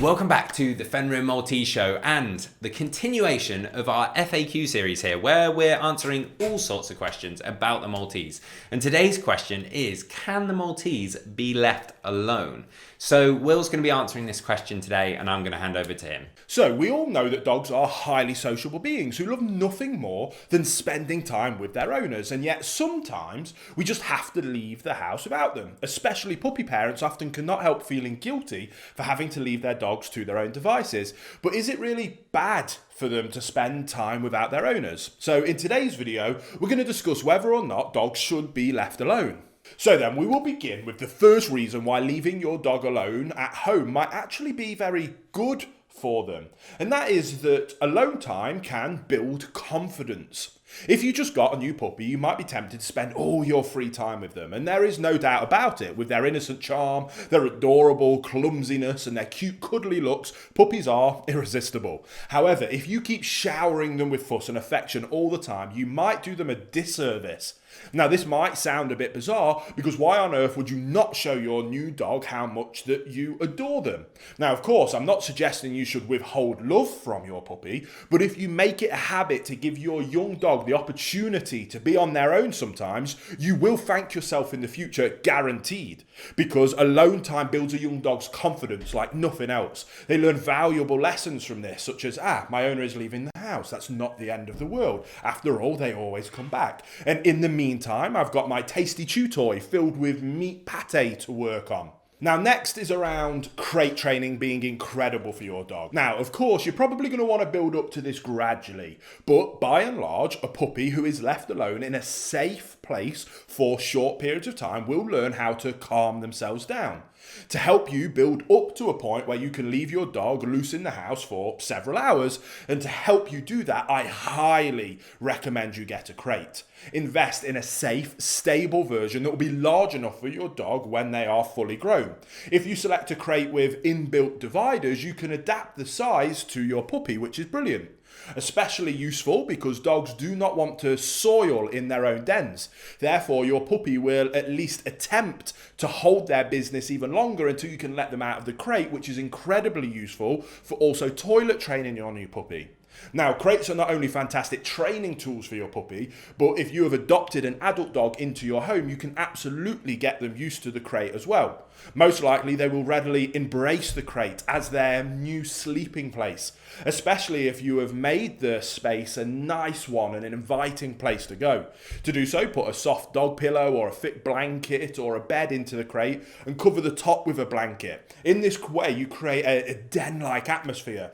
Welcome back to the Fenrir Maltese show and the continuation of our FAQ series here, where we're answering all sorts of questions about the Maltese. And today's question is, can the Maltese be left alone? So Will's going to be answering this question today, and I'm going to hand over to him. So we all know that dogs are highly sociable beings who love nothing more than spending time with their owners, and yet sometimes we just have to leave the house without them. Especially puppy parents often cannot help feeling guilty for having to leave their dogs to their own devices. But is it really bad for them to spend time without their owners? So in today's video, we're going to discuss whether or not dogs should be left alone. So then we will begin with the first reason why leaving your dog alone at home might actually be very good for them. And that is that alone time can build confidence. If you just got a new puppy, you might be tempted to spend all your free time with them. And there is no doubt about it. With their innocent charm, their adorable clumsiness, and their cute cuddly looks, puppies are irresistible. However, if you keep showering them with fuss and affection all the time, you might do them a disservice. Now, this might sound a bit bizarre, because why on earth would you not show your new dog how much that you adore them? Now, of course, I'm not suggesting you should withhold love from your puppy, but if you make it a habit to give your young dog the opportunity to be on their own sometimes, you will thank yourself in the future, guaranteed. Because alone time builds a young dog's confidence like nothing else. They learn valuable lessons from this, such as, my owner is leaving the house. That's not the end of the world. After all, they always come back. And in the meantime, I've got my tasty chew toy filled with meat pate to work on. Now, next is around crate training being incredible for your dog. Now, of course, you're probably going to want to build up to this gradually, but by and large, a puppy who is left alone in a safe place for short periods of time will learn how to calm themselves down. To help you build up to a point where you can leave your dog loose in the house for several hours, and to help you do that, I highly recommend you get a crate. Invest in a safe, stable version that will be large enough for your dog when they are fully grown. If you select a crate with inbuilt dividers, you can adapt the size to your puppy, which is brilliant. Especially useful because dogs do not want to soil in their own dens. Therefore, your puppy will at least attempt to hold their business even longer until you can let them out of the crate, which is incredibly useful for also toilet training your new puppy. Now, crates are not only fantastic training tools for your puppy, but if you have adopted an adult dog into your home, you can absolutely get them used to the crate as well. Most likely, they will readily embrace the crate as their new sleeping place, especially if you have made the space a nice one and an inviting place to go. To do so, put a soft dog pillow or a thick blanket or a bed into the crate and cover the top with a blanket. In this way, you create a den-like atmosphere,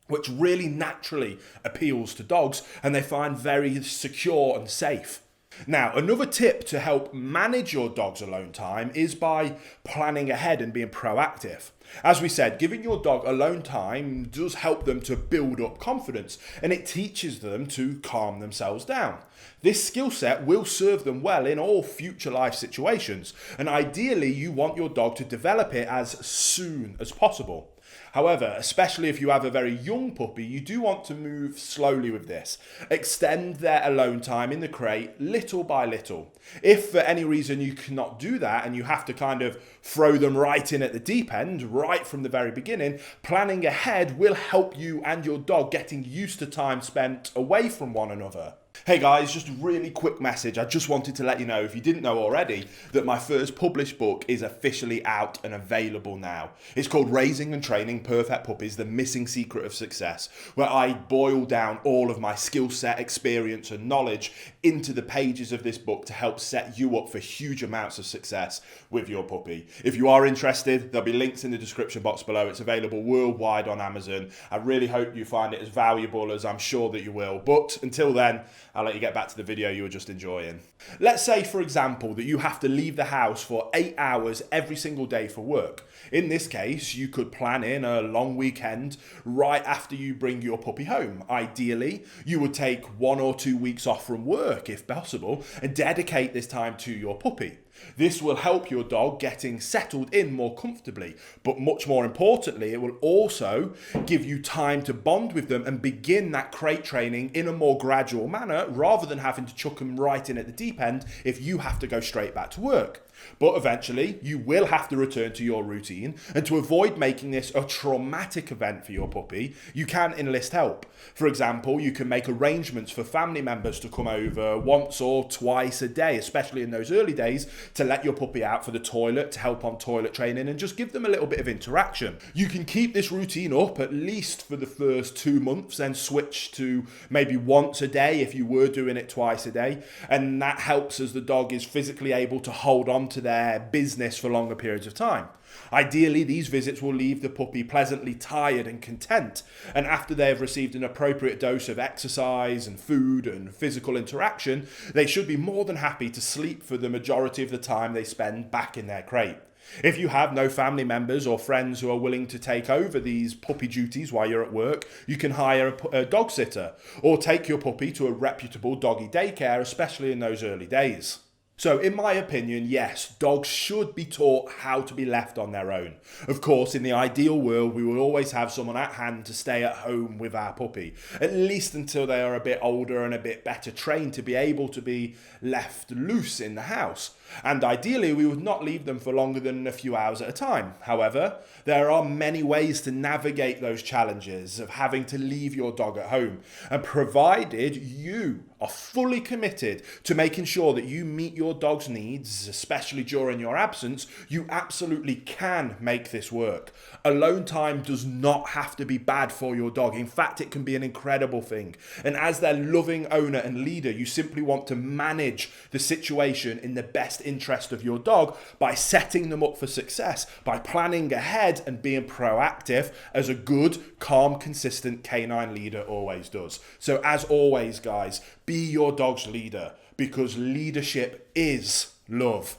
which really naturally appeals to dogs and they find very secure and safe. Now, another tip to help manage your dog's alone time is by planning ahead and being proactive. As we said, giving your dog alone time does help them to build up confidence, and it teaches them to calm themselves down. This skill set will serve them well in all future life situations, and ideally you want your dog to develop it as soon as possible. However, especially if you have a very young puppy, you do want to move slowly with this. Extend their alone time in the crate little by little. If for any reason you cannot do that and you have to kind of throw them right in at the deep end, right from the very beginning, planning ahead will help you and your dog getting used to time spent away from one another. Hey guys, just a really quick message. I just wanted to let you know, if you didn't know already, that my first published book is officially out and available now. It's called Raising and Training Perfect Puppies, The Missing Secret of Success, where I boil down all of my skill set, experience and knowledge into the pages of this book to help set you up for huge amounts of success with your puppy. If you are interested, there'll be links in the description box below. It's available worldwide on Amazon. I really hope you find it as valuable as I'm sure that you will. But until then, I'll let you get back to the video you were just enjoying. Let's say, for example, that you have to leave the house for 8 hours every single day for work. In this case, you could plan in a long weekend right after you bring your puppy home. Ideally, you would take 1 or 2 weeks off from work, if possible, and dedicate this time to your puppy. This will help your dog getting settled in more comfortably, but much more importantly, it will also give you time to bond with them and begin that crate training in a more gradual manner rather than having to chuck them right in at the deep end if you have to go straight back to work. But eventually, you will have to return to your routine, and to avoid making this a traumatic event for your puppy, you can enlist help. For example, you can make arrangements for family members to come over once or twice a day, especially in those early days, to let your puppy out for the toilet, to help on toilet training, and just give them a little bit of interaction. You can keep this routine up at least for the first 2 months, then switch to maybe once a day if you were doing it twice a day, and that helps as the dog is physically able to hold on to their business for longer periods of time. Ideally, these visits will leave the puppy pleasantly tired and content, and after they have received an appropriate dose of exercise and food and physical interaction, they should be more than happy to sleep for the majority of the time they spend back in their crate. If you have no family members or friends who are willing to take over these puppy duties while you're at work, you can hire a dog sitter or take your puppy to a reputable doggy daycare, especially in those early days. So, in my opinion, yes, dogs should be taught how to be left on their own. Of course, in the ideal world, we will always have someone at hand to stay at home with our puppy, at least until they are a bit older and a bit better trained to be able to be left loose in the house. And ideally, we would not leave them for longer than a few hours at a time. However, there are many ways to navigate those challenges of having to leave your dog at home. And provided you are fully committed to making sure that you meet your dog's needs, especially during your absence, you absolutely can make this work. Alone time does not have to be bad for your dog. In fact, it can be an incredible thing. And as their loving owner and leader, you simply want to manage the situation in the best interest of your dog by setting them up for success, by planning ahead and being proactive, as a good, calm, consistent canine leader always does. So as always, guys, be your dog's leader, because leadership is love.